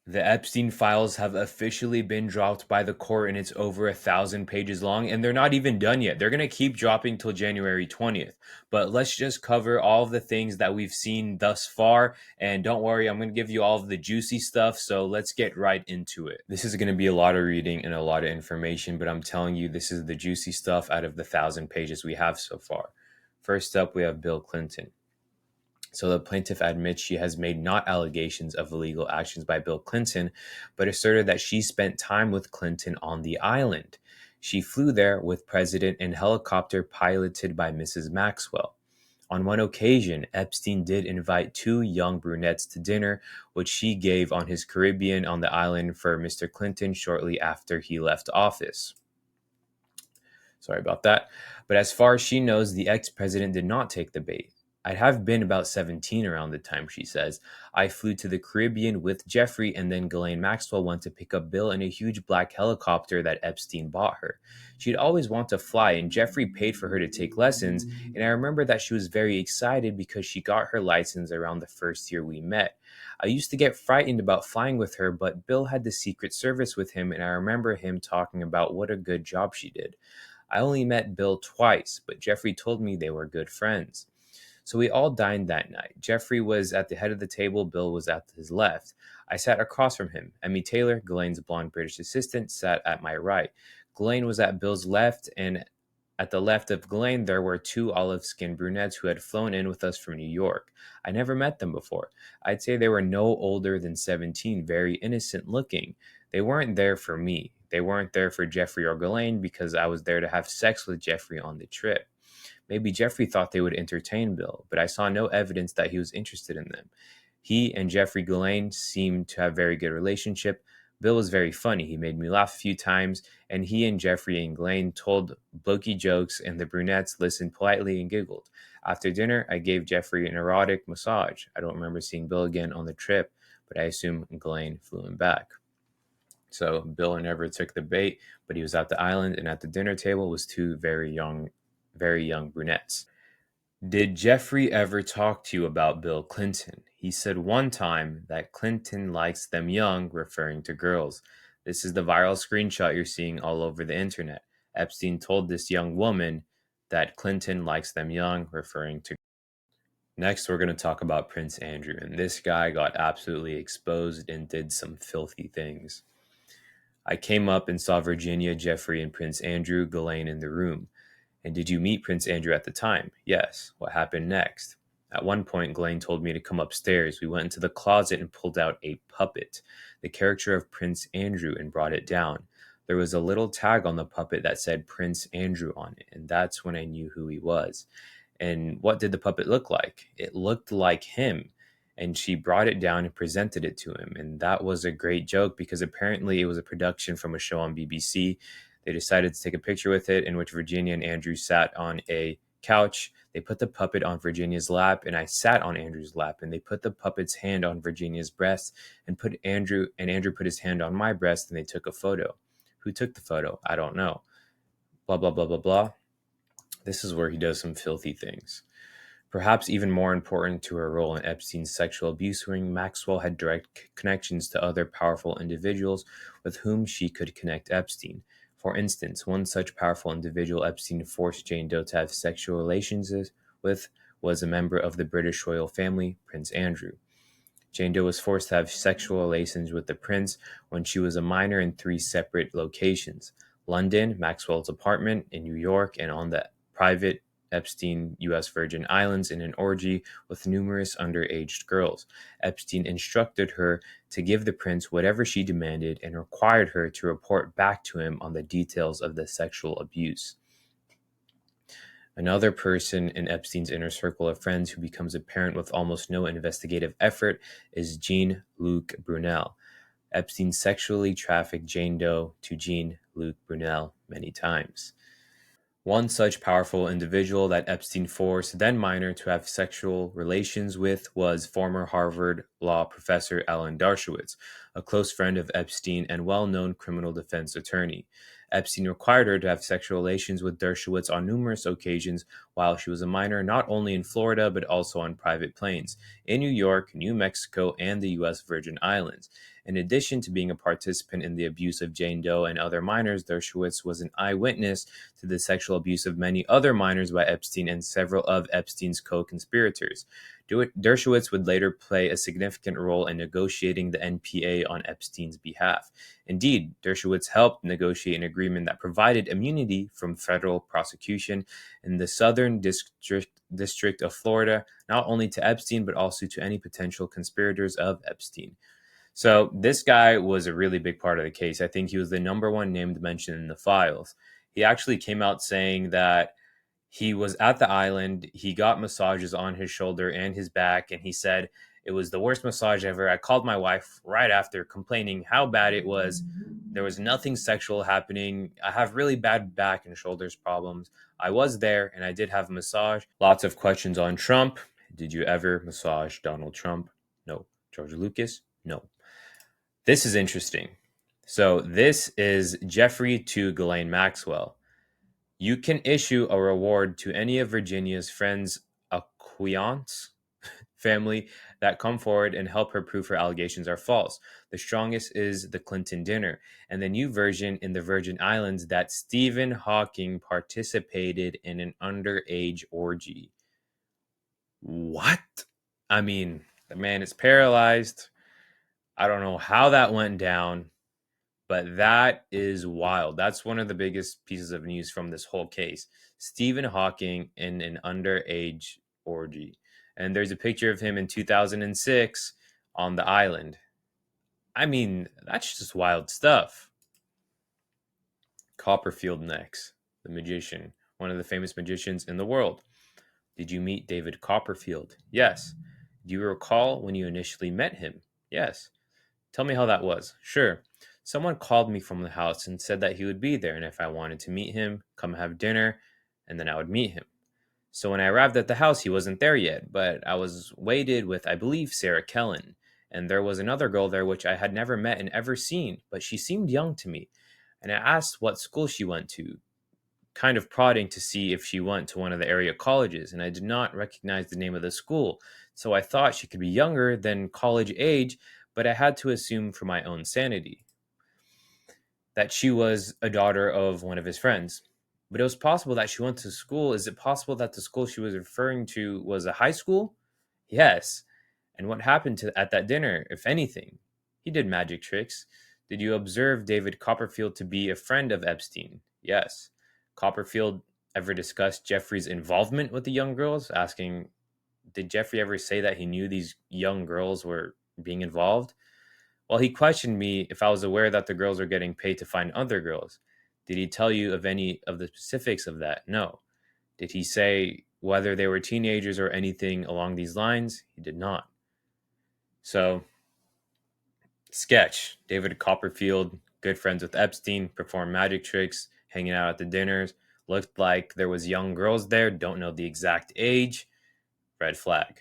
The Epstein files have officially been dropped by the court, and it's over 1,000 pages long, and they're not even done yet. They're going to keep dropping till January 20th. But let's just cover all of the things that we've seen thus far. And don't worry, I'm going to give you all of the juicy stuff. So let's get right into it. This is going to be a lot of reading and a lot of information, but I'm telling you, this is the juicy stuff out of the 1,000 pages we have so far. First up, we have Bill Clinton. So the plaintiff admits she has made not allegations of illegal actions by Bill Clinton, but asserted that she spent time with Clinton on the island. She flew there with President in helicopter piloted by Mrs. Maxwell. On one occasion, Epstein did invite two young brunettes to dinner, which she gave on his Caribbean on the island for Mr. Clinton shortly after he left office. Sorry about that. But as far as she knows, the ex-president did not take the bait. I'd have been about 17 around the time, she says. I flew to the Caribbean with Jeffrey, and then Ghislaine Maxwell went to pick up Bill in a huge black helicopter that Epstein bought her. She'd always want to fly, and Jeffrey paid for her to take lessons, and I remember that she was very excited because she got her license around the first year we met. I used to get frightened about flying with her, but Bill had the Secret Service with him, and I remember him talking about what a good job she did. I only met Bill twice, but Jeffrey told me they were good friends. So we all dined that night. Jeffrey was at the head of the table, Bill was at his left. I sat across from him. Emmy Taylor, Ghislaine's blonde British assistant, sat at my right. Ghislaine was at Bill's left, and at the left of Ghislaine, there were two olive-skinned brunettes who had flown in with us from New York. I never met them before. I'd say they were no older than 17, very innocent looking. They weren't there for me. They weren't there for Jeffrey or Ghislaine because I was there to have sex with Jeffrey on the trip. Maybe Jeffrey thought they would entertain Bill, but I saw no evidence that he was interested in them. He and Jeffrey Ghislaine seemed to have a very good relationship. Bill was very funny. He made me laugh a few times, and he and Jeffrey and Ghislaine told blokey jokes, and the brunettes listened politely and giggled. After dinner, I gave Jeffrey an erotic massage. I don't remember seeing Bill again on the trip, but I assume Ghislaine flew him back. So Bill never took the bait, but he was at the island, and at the dinner table was two very young brunettes. Did Jeffrey ever talk to you about Bill Clinton? He said one time that Clinton likes them young, referring to girls. This is the viral screenshot you're seeing all over the internet. Epstein told this young woman that Clinton likes them young, referring to. Next, we're going to talk about Prince Andrew, and this guy got absolutely exposed and did some filthy things. I came up and saw Virginia, Jeffrey, and Prince Andrew, Ghislaine in the room. And did you meet Prince Andrew at the time? Yes. What happened next? At one point, Ghislaine told me to come upstairs. We went into the closet and pulled out a puppet, the character of Prince Andrew, and brought it down. There was a little tag on the puppet that said Prince Andrew on it, and that's when I knew who he was. And what did the puppet look like? It looked like him. And she brought it down and presented it to him. And that was a great joke because apparently it was a production from a show on BBC. They decided to take a picture with it in which Virginia and Andrew sat on a couch. They put the puppet on Virginia's lap, and I sat on Andrew's lap. And they put the puppet's hand on Virginia's breast, and Andrew put his hand on my breast, and they took a photo. Who took the photo? I don't know. Blah blah blah blah blah. This is where he does some filthy things. Perhaps even more important to her role in Epstein's sexual abuse ring, Maxwell had direct connections to other powerful individuals with whom she could connect Epstein. For instance, one such powerful individual Epstein forced Jane Doe to have sexual relations with was a member of the British royal family, Prince Andrew. Jane Doe was forced to have sexual relations with the prince when she was a minor in three separate locations: London, Maxwell's apartment, in New York, and on the private Epstein U.S. Virgin Islands in an orgy with numerous underage girls. Epstein instructed her to give the prince whatever she demanded and required her to report back to him on the details of the sexual abuse. Another person in Epstein's inner circle of friends who becomes apparent with almost no investigative effort is Jean-Luc Brunel. Epstein sexually trafficked Jane Doe to Jean-Luc Brunel many times. One such powerful individual that Epstein forced then minor to have sexual relations with was former Harvard law professor Alan Dershowitz, a close friend of Epstein and well-known criminal defense attorney. Epstein required her to have sexual relations with Dershowitz on numerous occasions while she was a minor, not only in Florida, but also on private planes in New York, New Mexico, and the U.S. Virgin Islands. In addition to being a participant in the abuse of Jane Doe and other minors, Dershowitz was an eyewitness to the sexual abuse of many other minors by Epstein and several of Epstein's co-conspirators. Dershowitz would later play a significant role in negotiating the NPA on Epstein's behalf. Indeed, Dershowitz helped negotiate an agreement that provided immunity from federal prosecution in the Southern District of Florida, not only to Epstein, but also to any potential conspirators of Epstein. So this guy was a really big part of the case. I think he was the number one named mentioned in the files. He actually came out saying that he was at the island. He got massages on his shoulder and his back, and he said it was the worst massage ever. I called my wife right after, complaining how bad it was. There was nothing sexual happening. I have really bad back and shoulders problems. I was there, and I did have a massage. Lots of questions on Trump. Did you ever massage Donald Trump? No. George Lucas? No. This is interesting. So this is Jeffrey to Ghislaine Maxwell. You can issue a reward to any of Virginia's friends, acquaintance, family that come forward and help her prove her allegations are false. The strongest is the Clinton dinner, and the new version in the Virgin Islands that Stephen Hawking participated in an underage orgy. What? I mean, the man is paralyzed. I don't know how that went down. But that is wild. That's one of the biggest pieces of news from this whole case. Stephen Hawking in an underage orgy. And there's a picture of him in 2006 on the island. I mean, that's just wild stuff. Copperfield next, the magician, one of the famous magicians in the world. Did you meet David Copperfield? Yes. Do you recall when you initially met him? Yes. Tell me how that was. Sure. Someone called me from the house and said that he would be there, and if I wanted to meet him, come have dinner, and then I would meet him. So when I arrived at the house, he wasn't there yet, but I was waited with, I believe, Sarah Kellen, and there was another girl there which I had never met and ever seen, but she seemed young to me, and I asked what school she went to, kind of prodding to see if she went to one of the area colleges, and I did not recognize the name of the school, so I thought she could be younger than college age, but I had to assume for my own sanity that she was a daughter of one of his friends. But it was possible that she went to school. Is it possible that the school she was referring to was a high school? Yes. And what happened at that dinner, if anything? He did magic tricks. Did you observe David Copperfield to be a friend of Epstein? Yes. Copperfield ever discussed Jeffrey's involvement with the young girls, asking, did Jeffrey ever say that he knew these young girls were being involved? Well, he questioned me if I was aware that the girls were getting paid to find other girls. Did he tell you of any of the specifics of that? No. Did he say whether they were teenagers or anything along these lines? He did not. So, sketch. David Copperfield, good friends with Epstein, performed magic tricks, hanging out at the dinners. Looked like there was young girls there, don't know the exact age. Red flag.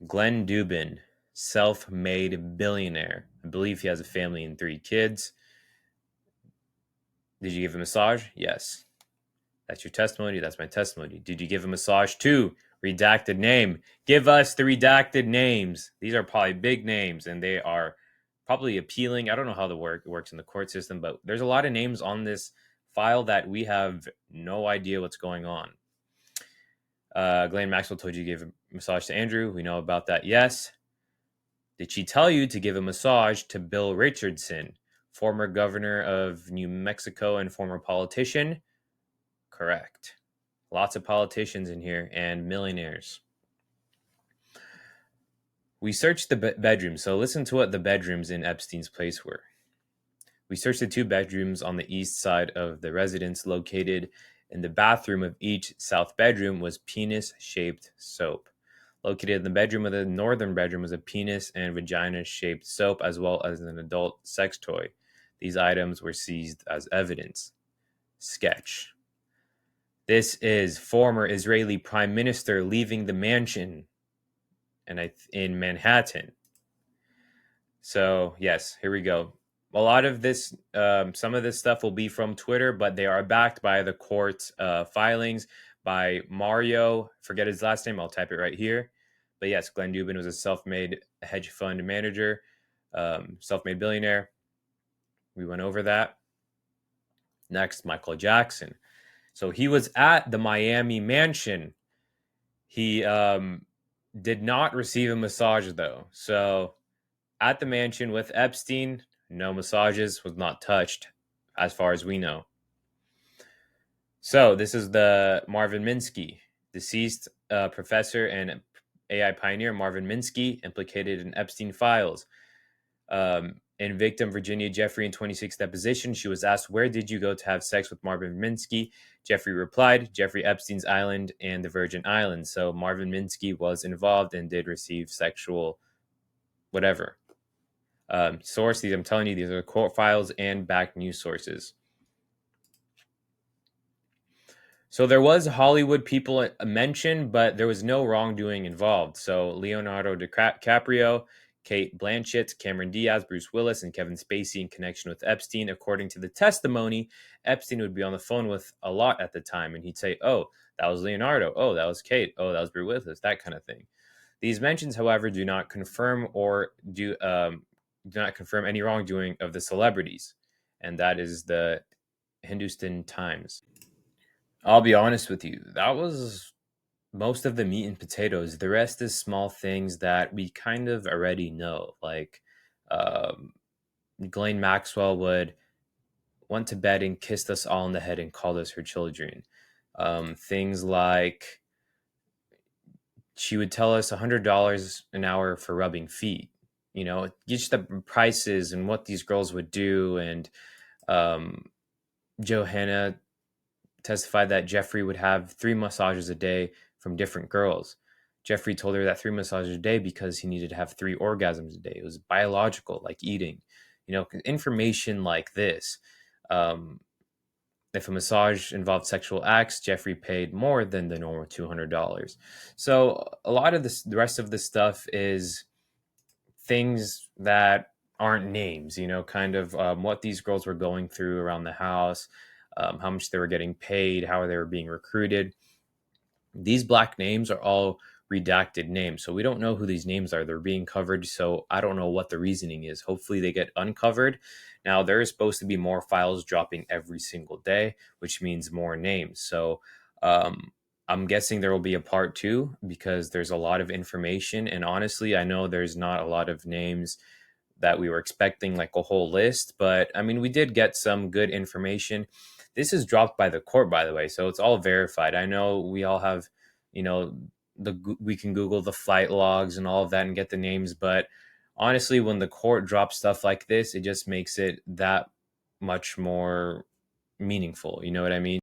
Glen Dubin, self-made billionaire. I believe he has a family and 3 kids. Did you give a massage? Yes. That's your testimony. That's my testimony. Did you give a massage to redacted name? Give us the redacted names. These are probably big names, and they are probably appealing. I don't know how the works in the court system, but there's a lot of names on this file that we have no idea what's going on. Ghislaine Maxwell told you to give a massage to Andrew. We know about that. Yes. Did she tell you to give a massage to Bill Richardson, former governor of New Mexico and former politician? Correct. Lots of politicians in here and millionaires. We searched the bedrooms. So listen to what the bedrooms in Epstein's place were. We searched the 2 bedrooms on the east side of the residence. Located in the bathroom of each south bedroom was penis-shaped soap. Located in the bedroom of the northern bedroom was a penis and vagina-shaped soap, as well as an adult sex toy. These items were seized as evidence. Sketch. This is former Israeli Prime Minister leaving the mansion in Manhattan. So, yes, here we go. A lot of this, some of this stuff will be from Twitter, but they are backed by the court filings by Mario. Forget his last name. I'll type it right here. But yes, Glen Dubin was a self-made hedge fund manager, self-made billionaire. We went over that. Next, Michael Jackson. So he was at the Miami mansion. He did not receive a massage though. So at the mansion with Epstein, no massages, was not touched, as far as we know. So this is the Marvin Minsky, deceased professor and AI pioneer Marvin Minsky, implicated in Epstein files. In victim Virginia Jeffrey in 26th deposition, she was asked, "Where did you go to have sex with Marvin Minsky?" Jeffrey replied, "Jeffrey Epstein's island and the Virgin Islands." So Marvin Minsky was involved and did receive sexual whatever. Source, these, I'm telling you, these are court files and back news sources. So there was Hollywood people mentioned, but there was no wrongdoing involved. So Leonardo DiCaprio, Kate Blanchett, Cameron Diaz, Bruce Willis, and Kevin Spacey in connection with Epstein. According to the testimony, Epstein would be on the phone with a lot at the time, and he'd say, "Oh, that was Leonardo. Oh, that was Kate. Oh, that was Bruce Willis," that kind of thing. These mentions, however, do not confirm any wrongdoing of the celebrities, and that is the Hindustan Times. I'll be honest with you, that was most of the meat and potatoes. The rest is small things that we kind of already know. Like um, Ghislaine Maxwell would went to bed and kissed us all in the head and called us her children. Things like she would tell us $100 an hour for rubbing feet. You know, just the prices and what these girls would do. And Johanna testified that Jeffrey would have 3 massages a day from different girls. Jeffrey told her that 3 massages a day because he needed to have 3 orgasms a day. It was biological, like eating. You know, information like this. If a massage involved sexual acts, Jeffrey paid more than the normal $200. So a lot of this, the rest of this stuff is things that aren't names, you know, kind of what these girls were going through around the house, how much they were getting paid, how they were being recruited. These black names are all redacted names. So we don't know who these names are. They're being covered. So I don't know what the reasoning is. Hopefully they get uncovered. Now, there is supposed to be more files dropping every single day, which means more names. So I'm guessing there will be a part 2 because there's a lot of information. And honestly, I know there's not a lot of names that we were expecting, like a whole list. But I mean, we did get some good information. This is dropped by the court, by the way, so it's all verified. I know we all have, you know, we can Google the flight logs and all of that and get the names, but honestly, when the court drops stuff like this, it just makes it that much more meaningful. You know what I mean?